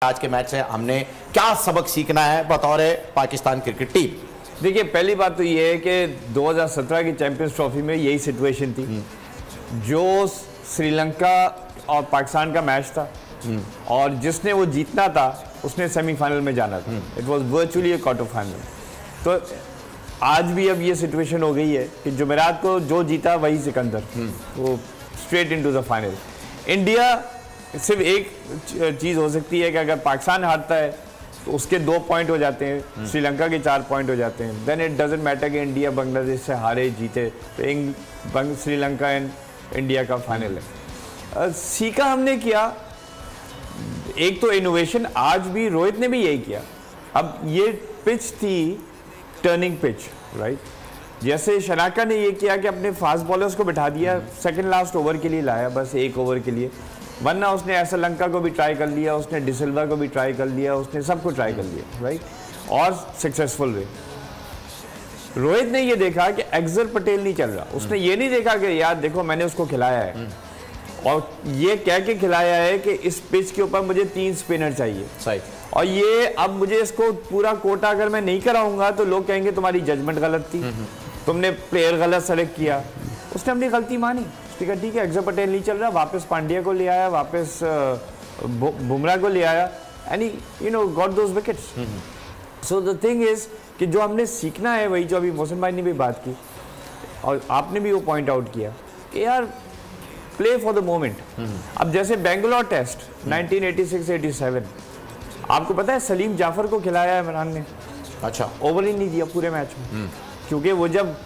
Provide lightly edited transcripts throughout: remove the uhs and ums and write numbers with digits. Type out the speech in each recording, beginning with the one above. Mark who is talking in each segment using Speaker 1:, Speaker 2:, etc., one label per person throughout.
Speaker 1: आज के मैच से हमने क्या सबक सीखना है बतौर पाकिस्तान क्रिकेट टीम?
Speaker 2: देखिए, पहली बात तो ये है कि 2017 की चैंपियंस ट्रॉफी में यही सिचुएशन थी। जो श्रीलंका और पाकिस्तान का मैच था और जिसने वो जीतना था उसने सेमीफाइनल में जाना था। It was virtually A quarter final. तो आज भी अब ये सिचुएशन हो गई है कि जुमेरात को जो जीता वही सिकंदर, वो straight into the final. India सिर्फ एक चीज़ हो सकती है कि अगर पाकिस्तान हारता है तो उसके 2 पॉइंट हो जाते हैं, श्रीलंका के 4 पॉइंट हो जाते हैं। देन इट डजेंट मैटर कि इंडिया बांग्लादेश से हारे जीते, तो श्रीलंका एंड इंडिया का फाइनल है। सीखा हमने क्या, एक तो इनोवेशन, आज भी रोहित ने भी यही किया। अब ये पिच थी टर्निंग पिच, राइट। जैसे शनाका ने ये किया कि अपने फास्ट बॉलर्स को बिठा दिया, सेकंड लास्ट ओवर के लिए लाया, बस एक ओवर के लिए, वरना उसने श्रीलंका को भी ट्राई कर लिया, उसने डिसिल्वा को भी ट्राई कर लिया, उसने सबको ट्राई कर लिया, राइट, और सक्सेसफुल वे। रोहित ने ये देखा कि अक्षर पटेल नहीं चल रहा, उसने ये नहीं देखा कि यार देखो मैंने उसको खिलाया है और ये कह के खिलाया है कि इस पिच के ऊपर मुझे 3 स्पिनर चाहिए, सही, और ये अब मुझे इसको पूरा कोटा अगर मैं नहीं कराऊंगा तो लोग कहेंगे तुम्हारी जजमेंट गलत थी, तुमने प्लेयर गलत सेलेक्ट किया। उसने अपनी गलती मानी, ठीक है, ठीक है, अक्षर पटेल नहीं चल रहा, वापस पांड्या को ले आया, वापस बुमराह को ले आया, and you know got those wickets. So the thing is कि जो हमने सीखना है वही जो अभी मोहसिन भाई ने भी बात की और आपने भी वो पॉइंट आउट किया कि यार प्ले फॉर द मोमेंट। अब जैसे बेंगलोर टेस्ट 1986-87, आपको पता है सलीम जाफर को खिलाया है इमरान ने, अच्छा, ओवर ही नहीं दिया पूरे मैच में, क्योंकि वो जब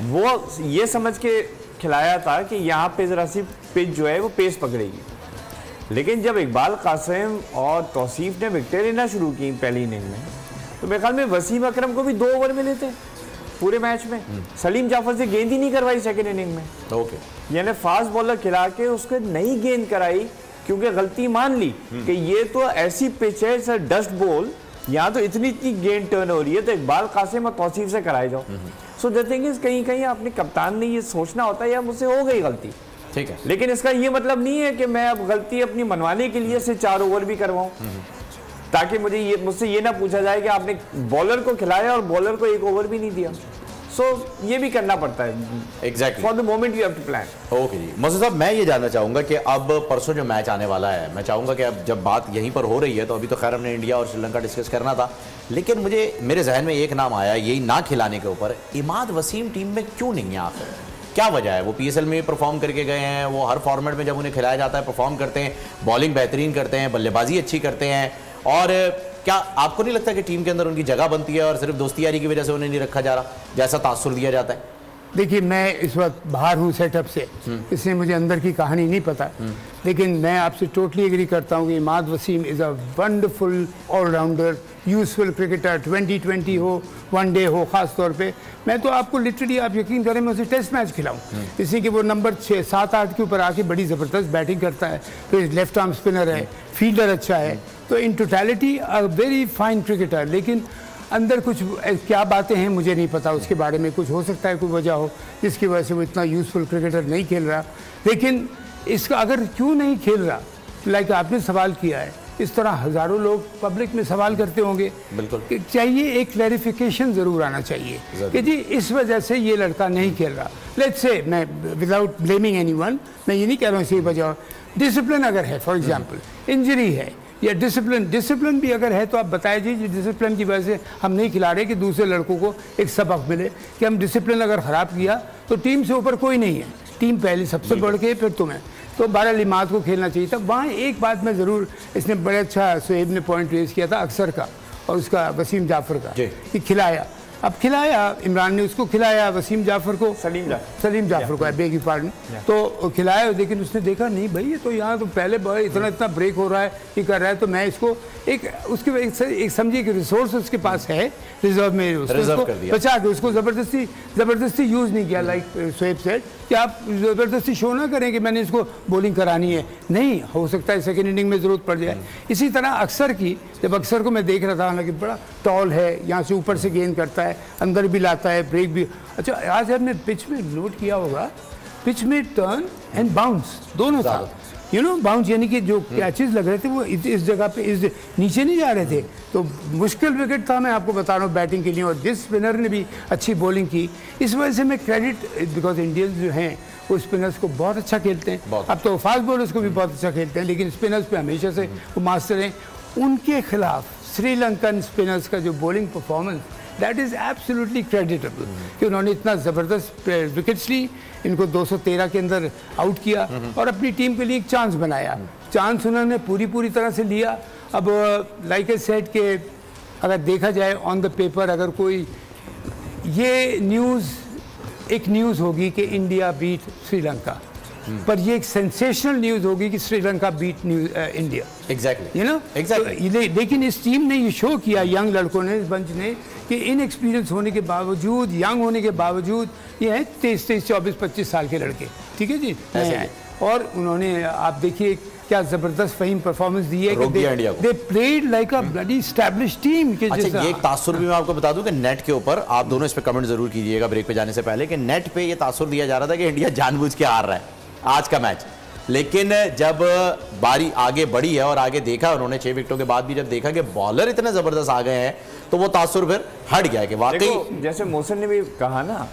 Speaker 2: वो ये समझ के खिलाया था कि यहाँ पे जरा सी पिच जो है वो पेस पकड़ेगी। लेकिन जब इकबाल कासिम और तौसीफ ने विकेट लेना शुरू की पहली इनिंग में, तो मेरे ख्याल में वसीम अकरम को भी 2 ओवर मिले थे पूरे मैच में। सलीम जाफर से गेंद ही नहीं करवाई सेकंड इनिंग में, ओके, यानी फास्ट बॉलर खिला के उसको नहीं गेंद कराई, क्योंकि गलती मान ली कि ये तो ऐसी पिच है सर, डस्ट बॉल, यहाँ तो इतनी गेंद टर्न हो रही है, तो इकबाल कासिम और तौसीफ से कराए जाओ। सो द थिंग इज कहीं कहीं अपने कप्तान ने ये सोचना होता है यार मुझसे हो गई गलती, ठीक है, लेकिन इसका ये मतलब नहीं है कि मैं अब गलती अपनी मनवाने के लिए से 4 ओवर भी करवाऊं, ताकि मुझसे ये ना पूछा जाए कि आपने बॉलर को खिलाया और बॉलर को 1 ओवर भी नहीं दिया। सो ये भी करना पड़ता है, exactly, for the moment you have to plan.
Speaker 1: Okay जी मोहसिन साहब, मैं ये जानना चाहूंगा कि अब परसों जो मैच आने वाला है, मैं चाहूंगा कि अब जब बात यहीं पर हो रही है, तो अभी तो खैर हमने इंडिया और श्रीलंका डिस्कस करना था, लेकिन मेरे जहन में एक नाम आया यही ना खिलाने के ऊपर, इमाद वसीम टीम में क्यों नहीं है आखिर? क्या वजह है? वो PSL में परफॉर्म करके गए हैं, वो हर फॉर्मेट में जब उन्हें खिलाया जाता है परफॉर्म करते हैं, बॉलिंग बेहतरीन करते हैं, बल्लेबाजी अच्छी करते हैं, और क्या आपको नहीं लगता कि टीम के अंदर उनकी जगह बनती है और सिर्फ दोस्ती यारी की वजह से उन्हें नहीं रखा जा रहा जैसा तासुर दिया जाता है?
Speaker 3: देखिए, मैं इस वक्त बाहर हूँ सेटअप से, इसलिए मुझे अंदर की कहानी नहीं पता, लेकिन मैं आपसे टोटली एग्री करता हूँ कि Imad Wasim is a wonderful allrounder, useful cricketer, 2020 हो, वनडे हो, ख़ास तौर पे मैं तो आपको लिटरली, आप यकीन करें, मैं उसे टेस्ट मैच खिलाऊँ, इसलिए कि वो नंबर 6, 7, 8 के ऊपर आके बड़ी ज़बरदस्त बैटिंग करता है, फिर लेफ्ट आर्म स्पिनर है, फील्डर अच्छा है, तो in totality a very fine cricketer. लेकिन अंदर कुछ क्या बातें हैं मुझे नहीं पता, उसके बारे में कुछ हो सकता है, कोई वजह हो जिसकी वजह से वो इतना यूज़फुल क्रिकेटर नहीं खेल रहा। लेकिन इसका अगर क्यों नहीं खेल रहा, लाइक आपने सवाल किया है, इस तरह हज़ारों लोग पब्लिक में सवाल करते होंगे, बिल्कुल चाहिए एक क्लैरिफिकेशन ज़रूर आना चाहिए कि जी इस वजह से ये लड़का नहीं खेल रहा। लेट्स से, मैं विदाउट ब्लेमिंग एनीवन, मैं ये नहीं कह रहा हूँ इसी वजह, डिसिप्लिन अगर है, फॉर एग्जांपल इंजरी है या डिसिप्लिन भी अगर है, तो आप बताइए जी डिसिप्लिन की वजह से हम नहीं खिला रहे कि दूसरे लड़कों को एक सबक मिले कि हम डिसिप्लिन अगर ख़राब किया तो टीम से ऊपर कोई नहीं है, टीम पहले सबसे बढ़ के फिर तुम्हें, तो बहरहाल इमाद को खेलना चाहिए था। वहाँ एक बात मैं ज़रूर, इसने बड़े अच्छा सुहेब ने पॉइंट रेज किया था अक्षर का और उसका वसीम जाफर का कि खिलाया, अब खिलाया इमरान ने उसको खिलाया, वसीम जाफर को, सलीम जाफर को, बेग की पार्टन, तो खिलाया, लेकिन उसने देखा नहीं भाई ये तो यहाँ तो पहले इतना ब्रेक हो रहा है, ये कर रहा है, तो मैं इसको एक समझिए कि रिसोर्स उसके पास है रिजर्व में, उसको बचा के उसको ज़बरदस्ती यूज़ नहीं किया, लाइक सुहेब सेड कि आप ज़बरदस्ती शो ना करें कि मैंने इसको बॉलिंग करानी है, नहीं हो सकता है सेकेंड इनिंग में ज़रूरत पड़ जाए। इसी तरह अक्षर की, जब अक्षर को मैं देख रहा था, हालांकि बड़ा टॉल है, यहाँ से ऊपर से गेंद करता है, अंदर भी लाता है, ब्रेक भी अच्छा, आज आपने पिच में नोट किया होगा, पिच में टर्न एंड बाउंस दोनों था, यू नो बाउंस, यानी कि जो कैचेस लग रहे थे वो इस जगह पे इस नीचे नहीं जा रहे थे, तो मुश्किल विकेट था, मैं आपको बता रहा हूँ बैटिंग के लिए। और जिस स्पिनर ने भी अच्छी बॉलिंग की, इस वजह से मैं क्रेडिट, बिकॉज इंडियंस जो हैं वो स्पिनर्स को बहुत अच्छा खेलते हैं। अब तो फास्ट बॉलर्स को भी बहुत अच्छा खेलते हैं, लेकिन स्पिनर्स पे हमेशा से वो मास्टर हैं। उनके खिलाफ श्रीलंकन स्पिनर्स का जो bowling performance, that is absolutely creditable कि उन्होंने इतना ज़बरदस्त विकेट्स ली, इनको 213 के अंदर आउट किया और अपनी टीम के लिए एक चांस बनाया। चांस उन्होंने पूरी तरह से लिया। अब लाइक ए सेड के अगर देखा जाए ऑन द पेपर, अगर कोई ये न्यूज़ एक न्यूज़ होगी कि इंडिया बीट श्रीलंका, पर ये एक सेंसेशनल न्यूज़ होगी कि Sri Lanka beat India.
Speaker 1: Exactly,
Speaker 3: you know, लेकिन इस टीम ने ये शो किया, यंग लड़कों ने, इस बंच ने, कि इनएक्सपीरियंस होने के बावजूद, यंग होने के बावजूद, ये हैं 23, 24, 25 साल के लड़के, ठीक है जी, और उन्होंने आप देखिए क्या जबरदस्त फहीम परफॉर्मेंस दी है कि they played like a bloody established team के जैसा।
Speaker 1: अच्छा, ये एक तासुर भी मैं आपको बता दूं कि नेट के ऊपर, आप दोनों इस पे कमेंट जरूर कीजिएगा ब्रेक पे जाने से पहले, कि नेट पे ये तासुर दिया जा रहा था कि इंडिया जानबूझ के हार रहा है आज का मैच, लेकिन जब बारी आगे बढ़ी है और आगे देखा उन्होंने 6 विकेटों के बाद भी, जब देखा कि बॉलर इतने जबरदस्त आ गए हैं, तो वो तासुर फिर हट गया कि वाकई,
Speaker 2: जैसे मोहसिन ने भी कहा ना,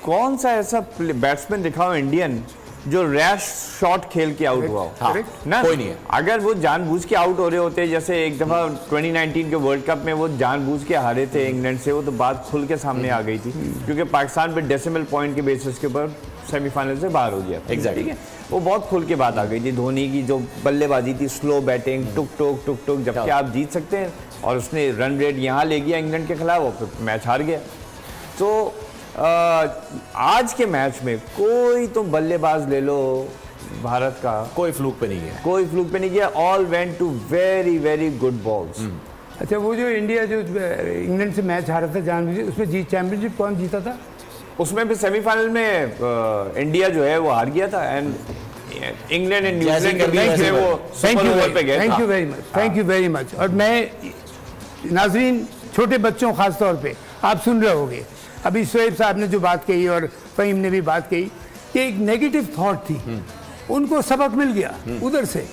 Speaker 2: कौन सा ऐसा बैट्समैन दिखाओ इंडियन जो रैश शॉट खेल के आउट हुआ हो।
Speaker 1: हाँ,
Speaker 2: ना,
Speaker 1: कोई नहीं है।
Speaker 2: अगर वो जानबूझ के आउट हो रहे होते, जैसे एक दफा 2019 के वर्ल्ड कप में वो जानबूझ के हारे थे इंग्लैंड से, वो तो बात खुल के सामने आ गई थी, क्योंकि पाकिस्तान पे डेसिमल पॉइंट के बेसिस के ऊपर सेमीफाइनल से बाहर हो गया।
Speaker 1: एग्जैक्टली,
Speaker 2: ठीक है, वो बहुत खुल के बात आ गई थी। धोनी की जो बल्लेबाजी थी, स्लो बैटिंग, टुक टुक, जबकि आप जीत सकते हैं, और उसने रन रेट यहाँ ले गया इंग्लैंड के खिलाफ, और फिर मैच हार गया। तो आज के मैच में कोई तुम बल्लेबाज ले लो भारत का,
Speaker 1: कोई फ्लूक पे नहीं गया,
Speaker 2: कोई फ्लूक पे नहीं गया, all went to very good balls.
Speaker 3: अच्छा, वो जो इंडिया जो इंग्लैंड से मैच हारा था जानबूझ, उसमें चैंपियनशिप कौन जीता था?
Speaker 2: उसमें भी सेमीफाइनल में इंडिया जो है वो हार गया था, एंड इंग्लैंड एंड न्यूजीलैंड के बीच में वो सुपर ओवर पे गए।
Speaker 3: Thank you very much, thank you very much. और मैं नाजरीन, छोटे बच्चों खास तौर पे आप सुन रहे होंगे, अभी शोएब साहब ने जो बात कही और फहीम ने भी बात कही कि एक नेगेटिव थॉट थी, उनको सबक मिल गया उधर से।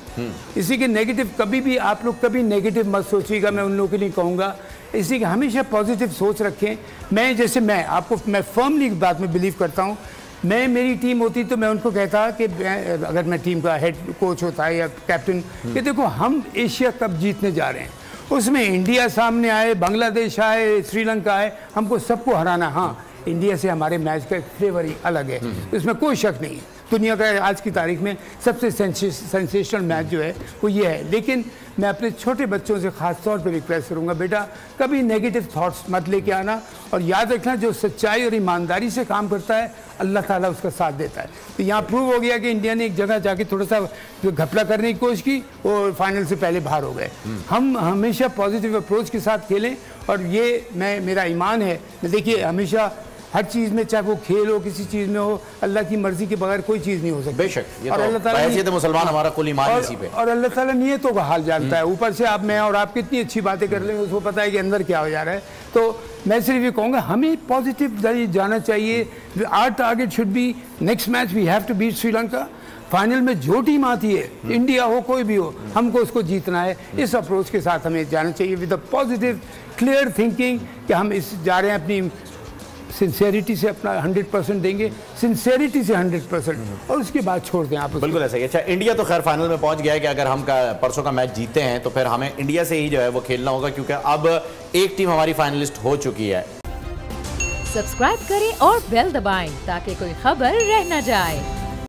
Speaker 3: इसी के नेगेटिव, कभी भी आप लोग कभी नेगेटिव मत सोचिएगा, मैं उन लोगों के लिए कहूँगा, इसी के हमेशा पॉजिटिव सोच रखें। मैं फर्मली बात में बिलीव करता हूँ। मेरी टीम होती तो मैं उनको कहता कि अगर मैं टीम का हेड कोच होता है या कैप्टन, कि देखो हम एशिया कप जीतने जा रहे हैं, उसमें इंडिया सामने आए, बांग्लादेश आए, श्रीलंका आए, हमको सबको हराना। हाँ, इंडिया से हमारे मैच का एक फ्लेवर ही अलग है, इसमें कोई शक नहीं है। दुनिया का आज की तारीख में सबसे सेंसेशनल मैच जो है वो ये है। लेकिन मैं अपने छोटे बच्चों से ख़ास तौर पे रिक्वेस्ट करूँगा, बेटा कभी नेगेटिव थॉट्स मत लेके आना, और याद रखना जो सच्चाई और ईमानदारी से काम करता है अल्लाह ताला उसका साथ देता है। तो यहाँ प्रूव हो गया कि इंडिया ने एक जगह जाके थोड़ा सा जो घपला करने की कोशिश की, वो फाइनल से पहले बाहर हो गए। हम हमेशा पॉजिटिव अप्रोच के साथ खेलें, और ये मेरा ईमान है। देखिए, हमेशा हर चीज़ में, चाहे वो खेल हो, किसी चीज़ में हो, अल्लाह की मर्जी के बगैर कोई चीज़ नहीं हो सकती।
Speaker 1: बेशक, ये तो अल्लाह ताला तो मुसलमान हमारा कुल ईमान इसी पे,
Speaker 3: और अल्लाह ताला नियतों का हाल जानता है। ऊपर से मैं और आप कितनी अच्छी बातें कर लेंगे, उसको पता है कि अंदर क्या हो जा रहा है। तो मैं सिर्फ ये कहूँगा, हमें पॉजिटिव जाना चाहिए। Our target should be next match we have to beat Sri Lanka. Final में जो टीम आती है, इंडिया हो कोई भी हो, हमको उसको जीतना है। इस अप्रोच के साथ हमें जाना चाहिए, with a positive clear thinking कि हम इस जा रहे हैं, अपनी सिंसेरिटी से अपना 100% देंगे, सिंसेरिटी से 100%, और उसके बाद छोड़ दें आप।
Speaker 1: बिल्कुल ऐसा ही। अच्छा, इंडिया तो खैर फाइनल में पहुंच गया है कि अगर हम परसों का मैच जीते हैं तो फिर हमें इंडिया से ही जो है वो खेलना होगा, क्योंकि अब एक टीम हमारी फाइनलिस्ट हो चुकी है।
Speaker 4: सब्सक्राइब करें और बेल दबाएं ताकि कोई खबर रह न जाए।